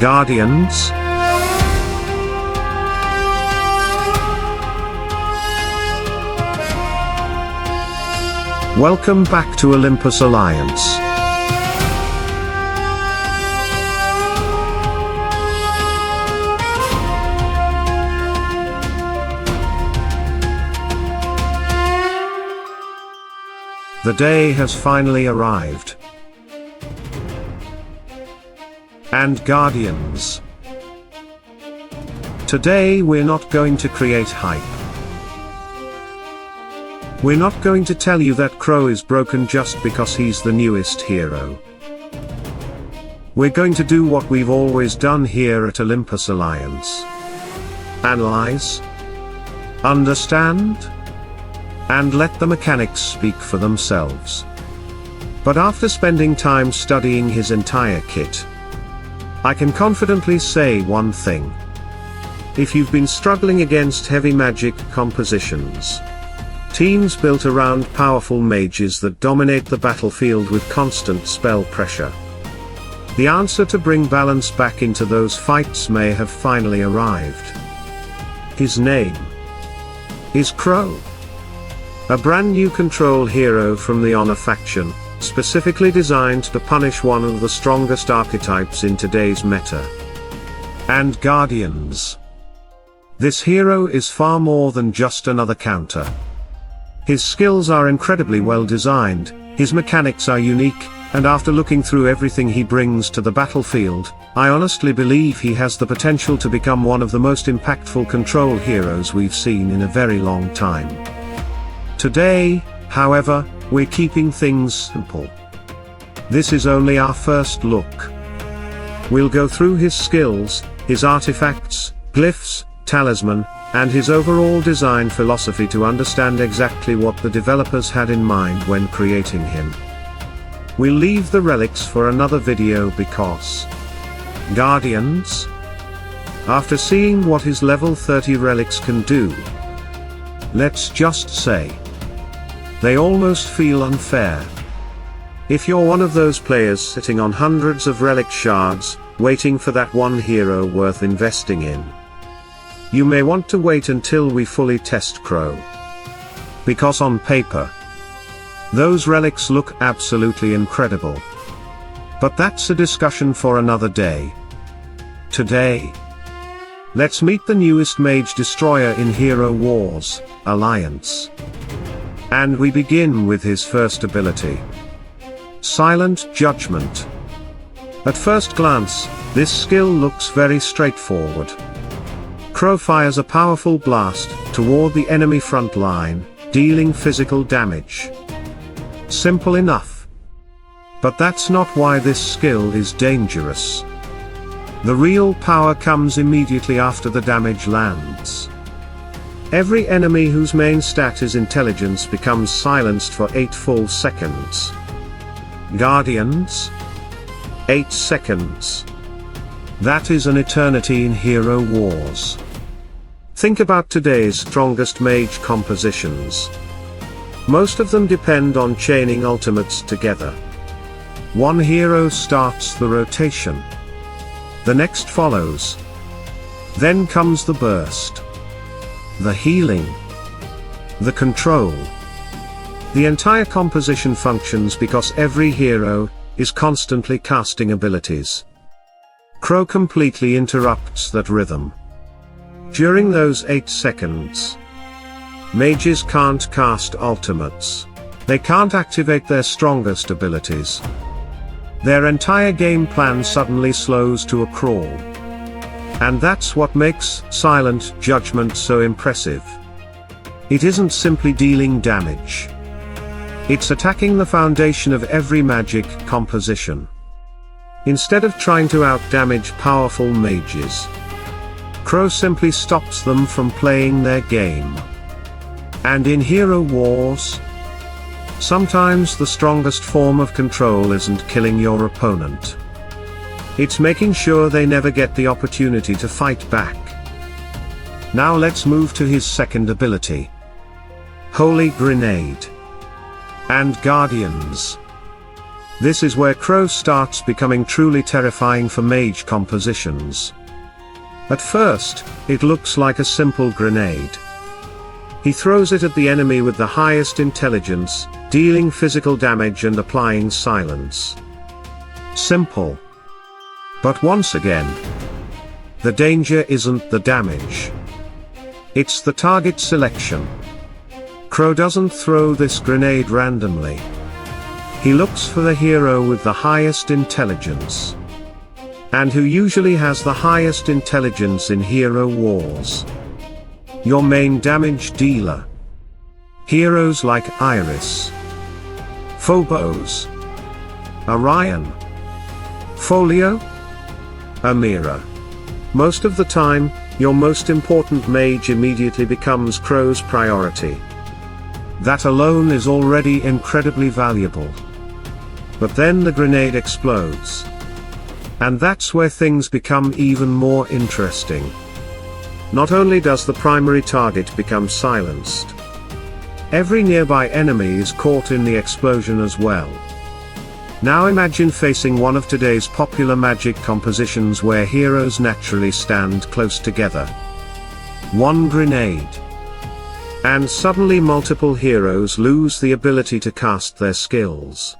Guardians. Welcome back to Olympus Alliance. The day has finally arrived. And Guardians. Today we're not going to create hype. We're not going to tell you that Crow is broken just because he's the newest hero. We're going to do what we've always done here at Olympus Alliance. Analyze, understand, and let the mechanics speak for themselves. But after spending time studying his entire kit, I can confidently say one thing. If you've been struggling against heavy magic compositions, teams built around powerful mages that dominate the battlefield with constant spell pressure, the answer to bring balance back into those fights may have finally arrived. His name is Crow. A brand new control hero from the Honor faction, specifically designed to punish one of the strongest archetypes in today's meta. And Guardians. This hero is far more than just another counter. His skills are incredibly well designed, his mechanics are unique, and after looking through everything he brings to the battlefield, I honestly believe he has the potential to become one of the most impactful control heroes we've seen in a very long time. Today, however, we're keeping things simple. This is only our first look. We'll go through his skills, his artifacts, glyphs, talisman, and his overall design philosophy to understand exactly what the developers had in mind when creating him. We'll leave the relics for another video because Guardians. After seeing what his level 30 relics can do, let's just say, they almost feel unfair. If you're one of those players sitting on hundreds of relic shards, waiting for that one hero worth investing in, you may want to wait until we fully test Crow. Because on paper, those relics look absolutely incredible. But that's a discussion for another day. Today, let's meet the newest mage destroyer in Hero Wars, Alliance. And we begin with his first ability. Silent Judgment. At first glance, this skill looks very straightforward. Crow fires a powerful blast toward the enemy front line, dealing physical damage. Simple enough. But that's not why this skill is dangerous. The real power comes immediately after the damage lands. Every enemy whose main stat is intelligence becomes silenced for 8 full seconds. Guardians? 8 seconds. That is an eternity in Hero Wars. Think about today's strongest mage compositions. Most of them depend on chaining ultimates together. One hero starts the rotation. The next follows. Then comes the burst. The healing. The control. The entire composition functions because every hero is constantly casting abilities. Crow completely interrupts that rhythm. During those 8 seconds, mages can't cast ultimates. They can't activate their strongest abilities. Their entire game plan suddenly slows to a crawl. And that's what makes Silent Judgment so impressive. It isn't simply dealing damage. It's attacking the foundation of every magic composition. Instead of trying to outdamage powerful mages, Crow simply stops them from playing their game. And in Hero Wars, sometimes the strongest form of control isn't killing your opponent. It's making sure they never get the opportunity to fight back. Now let's move to his second ability. Holy Grenade. And Guardians. This is where Crow starts becoming truly terrifying for mage compositions. At first, it looks like a simple grenade. He throws it at the enemy with the highest intelligence, dealing physical damage and applying silence. Simple. But once again, the danger isn't the damage. It's the target selection. Crow doesn't throw this grenade randomly. He looks for the hero with the highest intelligence. And who usually has the highest intelligence in hero wars? Your main damage dealer. Heroes like Iris, Phobos, Orion, Folio, Amira. Most of the time, your most important mage immediately becomes Crow's priority. That alone is already incredibly valuable. But then the grenade explodes. And that's where things become even more interesting. Not only does the primary target become silenced, every nearby enemy is caught in the explosion as well. Now imagine facing one of today's popular magic compositions where heroes naturally stand close together. One grenade. And suddenly multiple heroes lose the ability to cast their skills.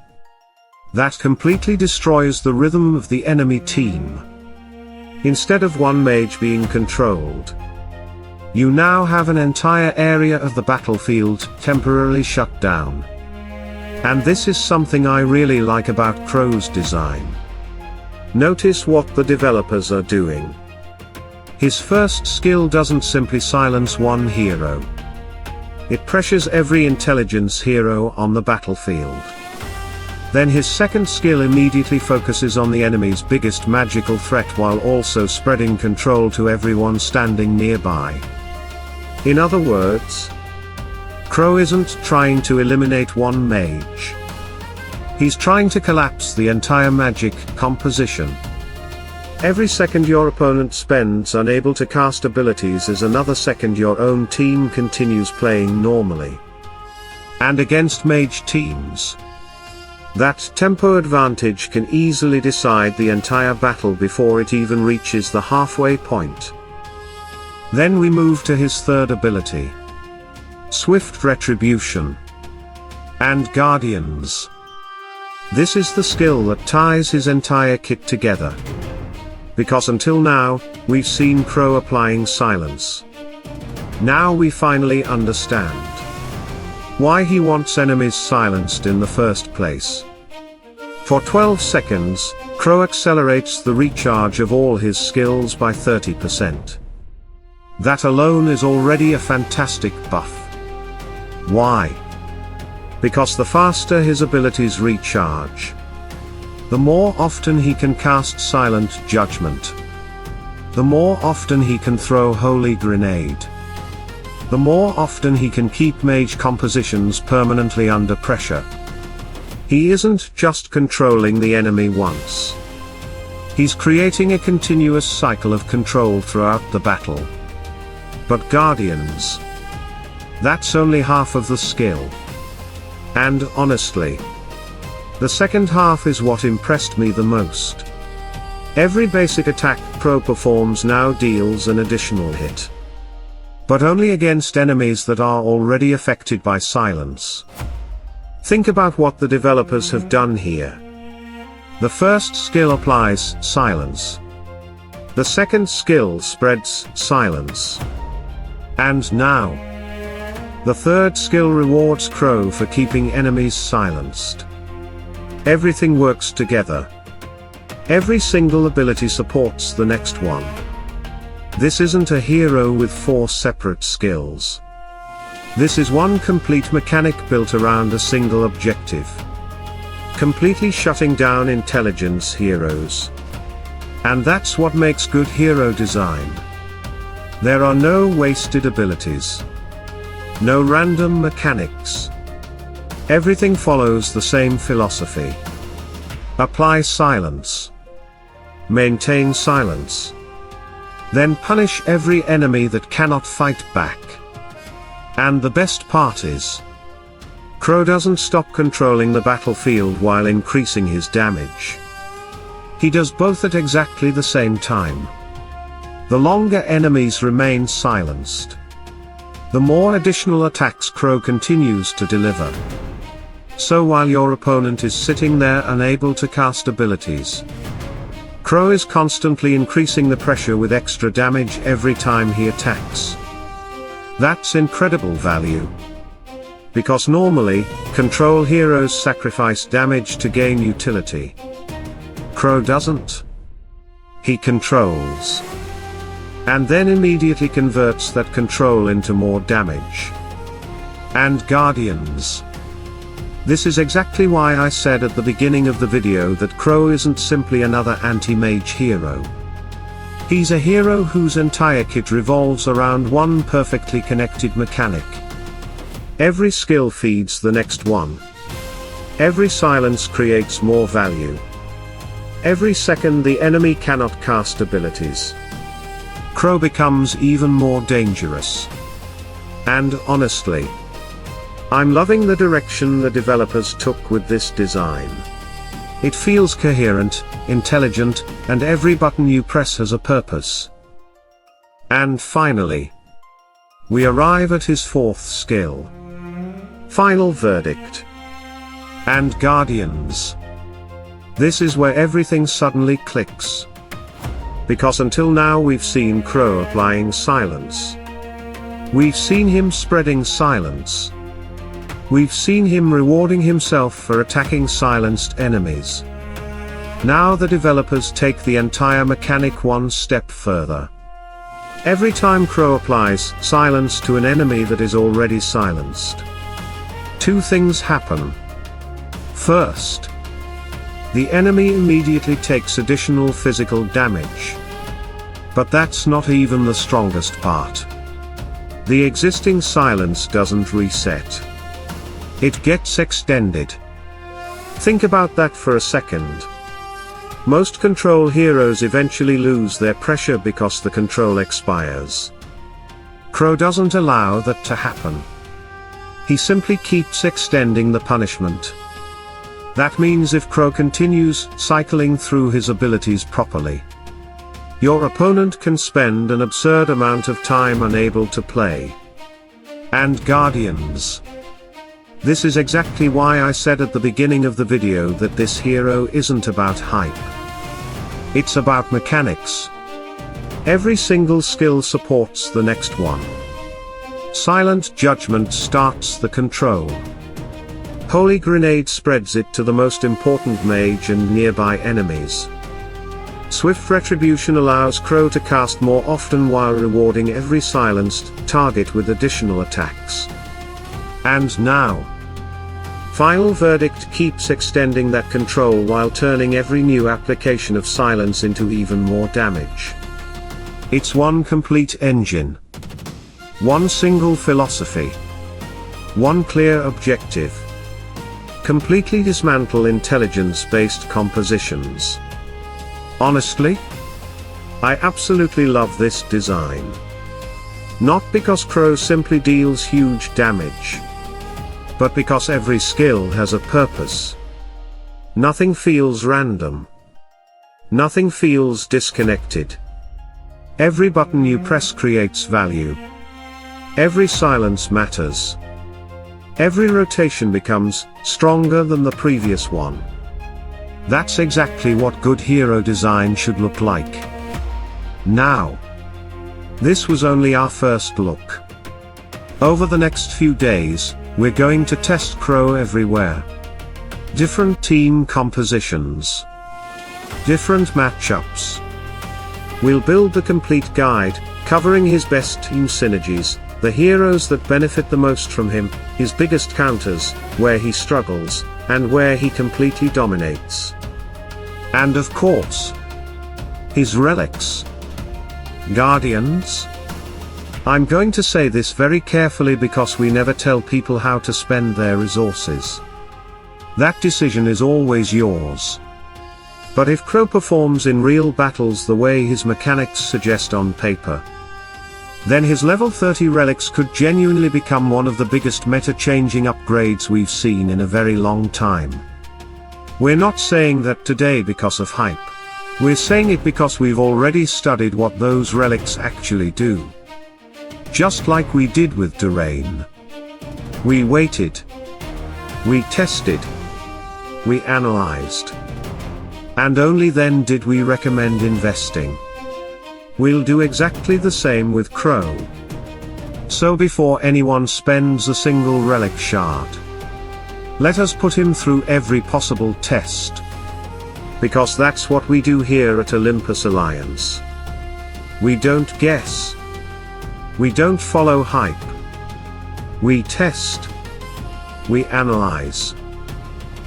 That completely destroys the rhythm of the enemy team. Instead of one mage being controlled, you now have an entire area of the battlefield temporarily shut down. And this is something I really like about Crow's design. Notice what the developers are doing. His first skill doesn't simply silence one hero. It pressures every intelligence hero on the battlefield. Then his second skill immediately focuses on the enemy's biggest magical threat while also spreading control to everyone standing nearby. In other words, Crow isn't trying to eliminate one mage. He's trying to collapse the entire magic composition. Every second your opponent spends unable to cast abilities is another second your own team continues playing normally. And against mage teams, that tempo advantage can easily decide the entire battle before it even reaches the halfway point. Then we move to his third ability. Swift Retribution. And Guardians. This is the skill that ties his entire kit together. Because until now, we've seen Crow applying silence. Now we finally understand why he wants enemies silenced in the first place. For 12 seconds, Crow accelerates the recharge of all his skills by 30%. That alone is already a fantastic buff. Why? Because the faster his abilities recharge, the more often he can cast Silent Judgment. The more often he can throw Holy Grenade. The more often he can keep mage compositions permanently under pressure. He isn't just controlling the enemy once. He's creating a continuous cycle of control throughout the battle. But Guardians, that's only half of the skill. And honestly, the second half is what impressed me the most. Every basic attack Crow performs now deals an additional hit. But only against enemies that are already affected by silence. Think about what the developers have done here. The first skill applies silence. The second skill spreads silence. And now, the third skill rewards Crow for keeping enemies silenced. Everything works together. Every single ability supports the next one. This isn't a hero with 4 separate skills. This is one complete mechanic built around a single objective. Completely shutting down intelligence heroes. And that's what makes good hero design. There are no wasted abilities. No random mechanics. Everything follows the same philosophy. Apply silence. Maintain silence. Then punish every enemy that cannot fight back. And the best part is, Crow doesn't stop controlling the battlefield while increasing his damage. He does both at exactly the same time. The longer enemies remain silenced, the more additional attacks Crow continues to deliver. So while your opponent is sitting there unable to cast abilities, Crow is constantly increasing the pressure with extra damage every time he attacks. That's incredible value. Because normally, control heroes sacrifice damage to gain utility. Crow doesn't. He controls. And then immediately converts that control into more damage. And Guardians. This is exactly why I said at the beginning of the video that Crow isn't simply another anti-mage hero. He's a hero whose entire kit revolves around one perfectly connected mechanic. Every skill feeds the next one. Every silence creates more value. Every second the enemy cannot cast abilities, Crow becomes even more dangerous. And honestly, I'm loving the direction the developers took with this design. It feels coherent, intelligent, and every button you press has a purpose. And finally, we arrive at his fourth skill. Final verdict. And Guardians. This is where everything suddenly clicks. Because until now we've seen Crow applying silence. We've seen him spreading silence. We've seen him rewarding himself for attacking silenced enemies. Now the developers take the entire mechanic one step further. Every time Crow applies silence to an enemy that is already silenced, two things happen. First, the enemy immediately takes additional physical damage. But that's not even the strongest part. The existing silence doesn't reset. It gets extended. Think about that for a second. Most control heroes eventually lose their pressure because the control expires. Crow doesn't allow that to happen. He simply keeps extending the punishment. That means if Crow continues cycling through his abilities properly, your opponent can spend an absurd amount of time unable to play. And Guardians. This is exactly why I said at the beginning of the video that this hero isn't about hype. It's about mechanics. Every single skill supports the next one. Silent Judgment starts the control. Holy Grenade spreads it to the most important mage and nearby enemies. Swift Retribution allows Crow to cast more often while rewarding every silenced target with additional attacks. And now, Final Verdict keeps extending that control while turning every new application of silence into even more damage. It's one complete engine. One single philosophy. One clear objective. Completely dismantle intelligence-based compositions. Honestly, I absolutely love this design. Not because Crow simply deals huge damage, but because every skill has a purpose. Nothing feels random. Nothing feels disconnected. Every button you press creates value. Every silence matters. Every rotation becomes stronger than the previous one. That's exactly what good hero design should look like. Now, this was only our first look. Over the next few days, we're going to test Crow everywhere. Different team compositions. Different matchups. We'll build the complete guide, covering his best team synergies, the heroes that benefit the most from him, his biggest counters, where he struggles, and where he completely dominates. And of course, his relics. Guardians? I'm going to say this very carefully because we never tell people how to spend their resources. That decision is always yours. But if Crow performs in real battles the way his mechanics suggest on paper, then his level 30 relics could genuinely become one of the biggest meta-changing upgrades we've seen in a very long time. We're not saying that today because of hype. We're saying it because we've already studied what those relics actually do. Just like we did with Durain. We waited. We tested. We analyzed. And only then did we recommend investing. We'll do exactly the same with Crow. So before anyone spends a single relic shard, let us put him through every possible test. Because that's what we do here at Olympus Alliance. We don't guess. We don't follow hype. We test. We analyze.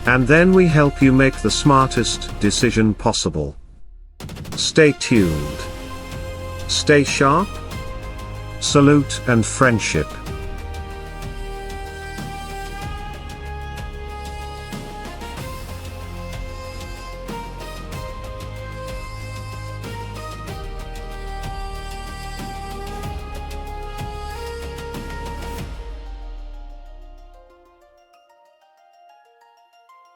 And then we help you make the smartest decision possible. Stay tuned. Stay sharp. Salute and friendship.